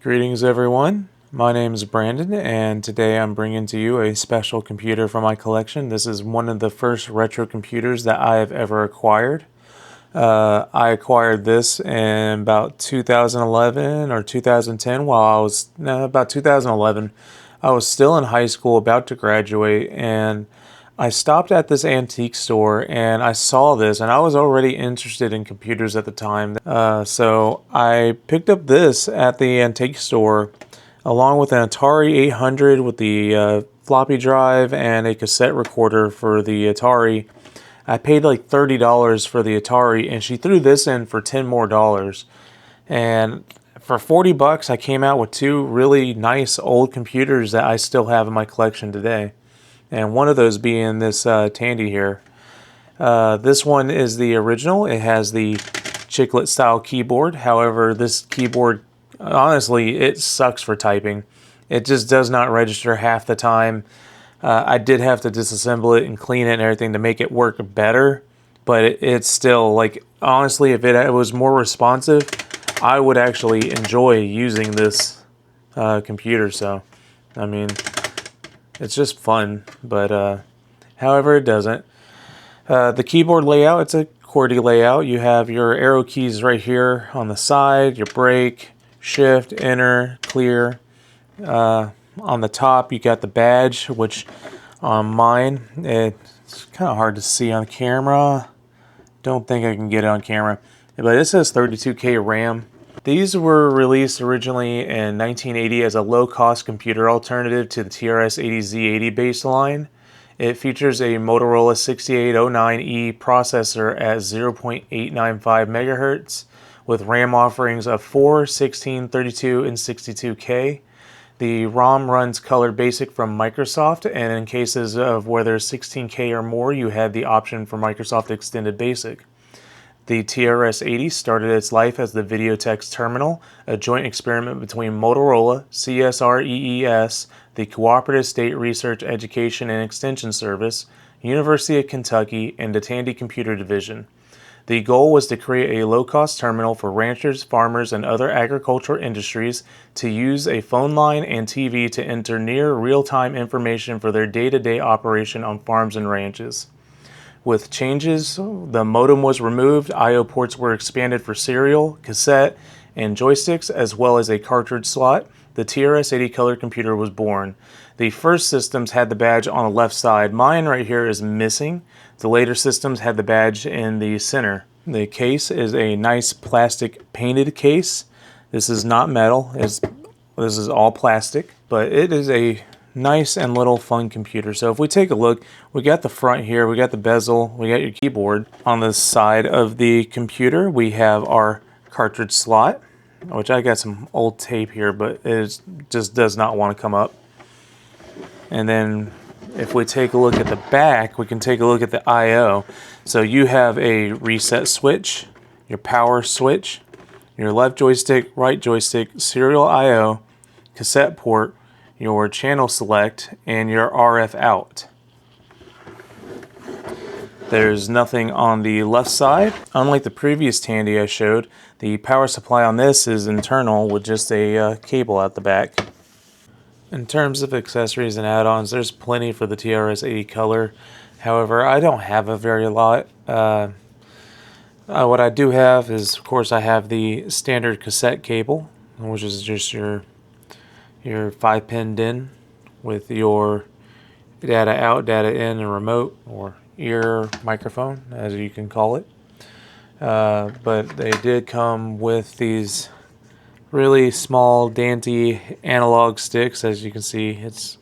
Greetings everyone, my name is Brandon and today I'm bringing to you a special computer from my collection. This is one of the first retro computers that I have ever acquired. I acquired this in about 2011 or 2010 while I was, no, about 2011. I was still in high school about to graduate and I stopped at this antique store and I saw this and I was already interested in computers at the time. So I picked up this at the antique store along with an Atari 800 with the floppy drive and a cassette recorder for the Atari. I paid like $30 for the Atari and she threw this in for $10 more. And for 40 bucks I came out with two really nice old computers that I still have in my collection today. And one of those being this Tandy here. This one is the original. It has the chiclet style keyboard. However, this keyboard, honestly, it sucks for typing. It just does not register half the time. I did have to disassemble it and clean it and everything to make it work better. But it's still, like, honestly, if it was more responsive, I would actually enjoy using this computer. So, I mean, it's just fun, but however, it doesn't. The keyboard layout, it's a QWERTY layout. You have your arrow keys right here on the side, your break, shift, enter, clear. On the top, you got the badge, which on mine, it's kind of hard to see on camera. Don't think I can get it on camera. But it says 32K RAM. These were released originally in 1980 as a low-cost computer alternative to the TRS-80 Z80 baseline. It features a Motorola 6809E processor at 0.895 MHz with RAM offerings of 4, 16, 32, and 62K. The ROM runs Color Basic from Microsoft, and in cases of where there's 16K or more, you have the option for Microsoft Extended Basic. The TRS-80 started its life as the Videotex Terminal, a joint experiment between Motorola, CSREES, the Cooperative State Research Education and Extension Service, University of Kentucky, and the Tandy Computer Division. The goal was to create a low-cost terminal for ranchers, farmers, and other agricultural industries to use a phone line and TV to enter near real-time information for their day-to-day operation on farms and ranches. With changes, the modem was removed, I/O ports were expanded for serial, cassette, and joysticks, as well as a cartridge slot. The TRS-80 color computer was born. The first systems had the badge on the left side. Mine right here is missing. The later systems had the badge in the center. The case is a nice plastic painted case. This is not metal. This is all plastic, but it is a nice and little fun computer. So if we take a look, we got the front here, we got the bezel, we got your keyboard. On the side of the computer, we have our cartridge slot, which I got some old tape here, but it just does not want to come up. And then if we take a look at the back, we can take a look at the I/O. So you have a reset switch, your power switch, your left joystick, right joystick, serial I/O, cassette port, your channel select, and your RF out. There's nothing on the left side. Unlike the previous Tandy I showed, the power supply on this is internal with just a cable at the back. In terms of accessories and add-ons, there's plenty for the TRS-80 color. However, I don't have a very lot. What I do have is, of course, I have the standard cassette cable, which is just your 5-pin DIN with your data out, data in, and remote, or ear microphone, as you can call it. But they did come with these really small, dainty analog sticks. As you can see, it's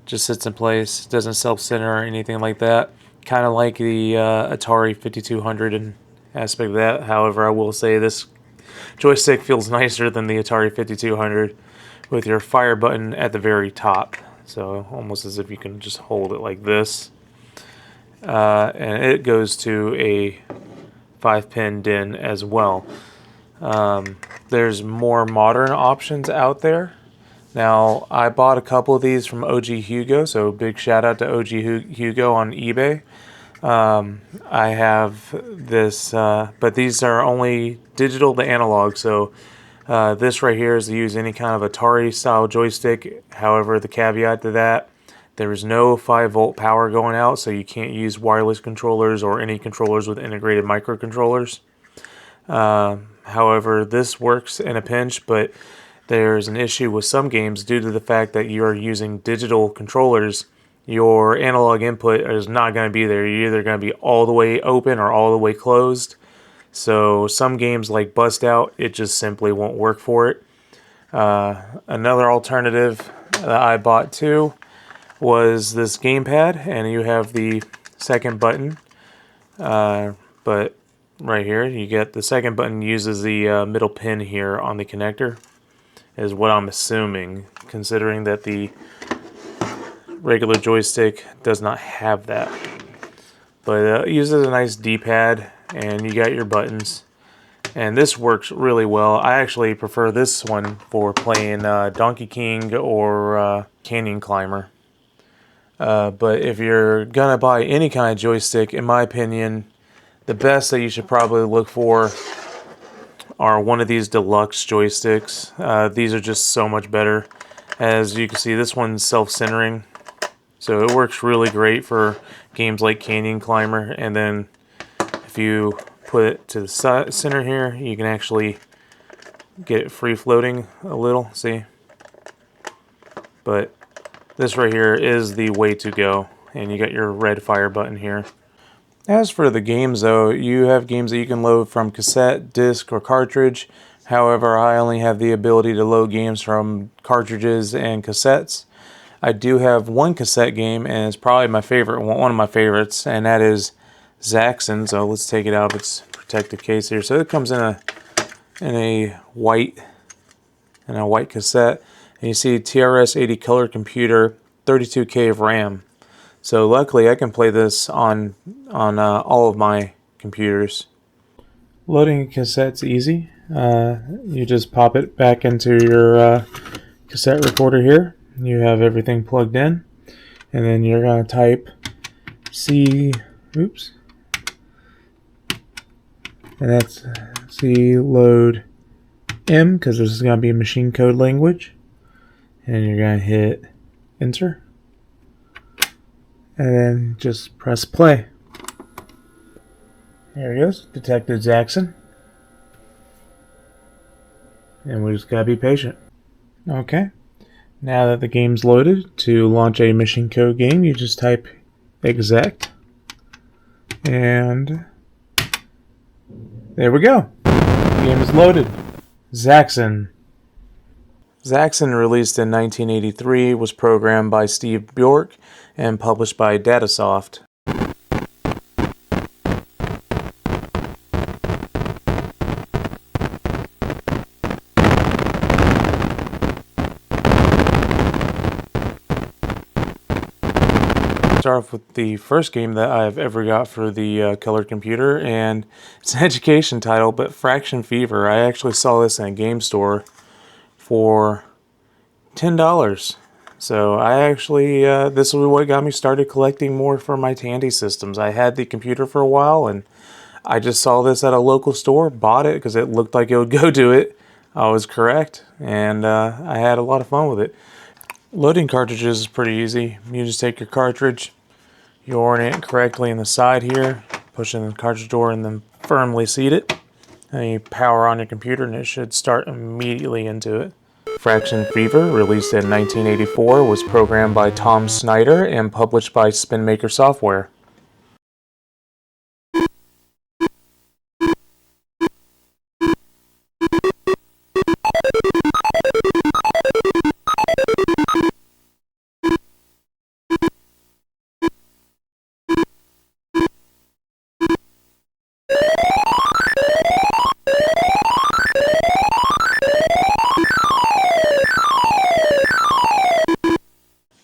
just sits in place. It doesn't self-center or anything like that. Kind of like the Atari 5200 and aspect of that. However, I will say this joystick feels nicer than the Atari 5200 with your fire button at the very top. So almost as if you can just hold it like this. And it goes to a 5-pin DIN as well. There's more modern options out there. Now, I bought a couple of these from OG Hugo, so big shout out to OG Hugo on eBay. I have this, but these are only digital to analog, so This right here is to use any kind of Atari style joystick. However, the caveat to that, there is no 5-volt power going out, so you can't use wireless controllers or any controllers with integrated microcontrollers. However, this works in a pinch, but there's an issue with some games due to the fact that you are using digital controllers. Your analog input is not going to be there. You're either going to be all the way open or all the way closed. So some games like Bust Out, it just simply won't work for it. Another alternative that I bought too was this gamepad, and you have the second button. But right here, you get the second button uses the middle pin here on the connector, is what I'm assuming, considering that the regular joystick does not have that. But it uses a nice D-pad, and you got your buttons. And this works really well. I actually prefer this one for playing Donkey King or Canyon Climber. But if you're going to buy any kind of joystick, in my opinion, the best that you should probably look for are one of these deluxe joysticks. These are just so much better. As you can see, this one's self-centering, so it works really great for games like Canyon Climber. And then if you put it to the center here, you can actually get it free floating a little, see? But this right here is the way to go, and you got your red fire button here. As for the games though, you have games that you can load from cassette, disc, or cartridge. However, I only have the ability to load games from cartridges and cassettes. I do have one cassette game, and it's probably my favorite, one of my favorites, and that is Zaxxon. So let's take it out of its protective case here. So it comes in a white cassette, and you see TRS-80 color computer, 32K of RAM. So luckily I can play this on all of my computers. Loading a cassette's easy. You just pop it back into your cassette recorder here. You have everything plugged in, and then you're going to type and that's C load M, because this is going to be a machine code language, and you're going to hit enter, and then just press play. There it goes, detected Zaxxon, and we just got to be patient. Okay. Now that the game's loaded, to launch a machine code game, you just type exec, and there we go. The game is loaded. Zaxxon. Zaxxon, released in 1983, was programmed by Steve Bjork and published by Datasoft. Start off with the first game that I've ever got for the color computer, and it's an education title, but Fraction Fever. I actually saw this in a game store for $10. So I actually, this was what got me started collecting more for my Tandy systems. I had the computer for a while, and I just saw this at a local store, bought it because it looked like it would go to it. I was correct, and I had a lot of fun with it. Loading cartridges is pretty easy. You just take your cartridge, you orient it correctly in the side here, push in the cartridge door, and then firmly seat it. And you power on your computer, and it should start immediately into it. Fraction Fever, released in 1984, was programmed by Tom Snyder and published by Spinmaker Software.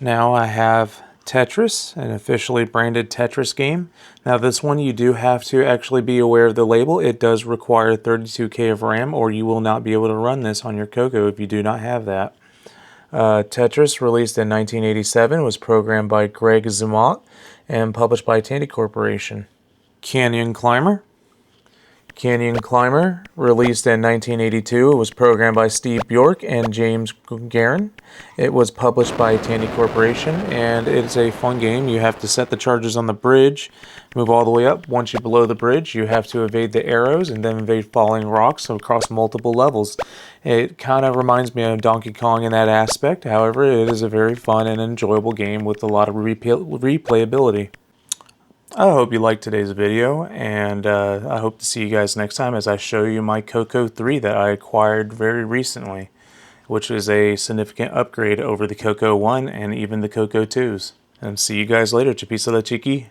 Now I have Tetris, an officially branded Tetris game. Now this one you do have to actually be aware of the label. It does require 32K of RAM, or you will not be able to run this on your Coco if you do not have that. Tetris, released in 1987, was programmed by Greg Zumot and published by Tandy Corporation. Canyon Climber. Canyon Climber, released in 1982. It was programmed by Steve Bjork and James Guerin. It was published by Tandy Corporation, and it's a fun game. You have to set the charges on the bridge, move all the way up. Once you're below the bridge, you have to evade the arrows and then evade falling rocks across multiple levels. It kind of reminds me of Donkey Kong in that aspect. However, it is a very fun and enjoyable game with a lot of replayability. I hope you liked today's video, and I hope to see you guys next time as I show you my Coco 3 that I acquired very recently, which is a significant upgrade over the Coco 1 and even the Coco 2s. And see you guys later. Chapisa la Chiqui.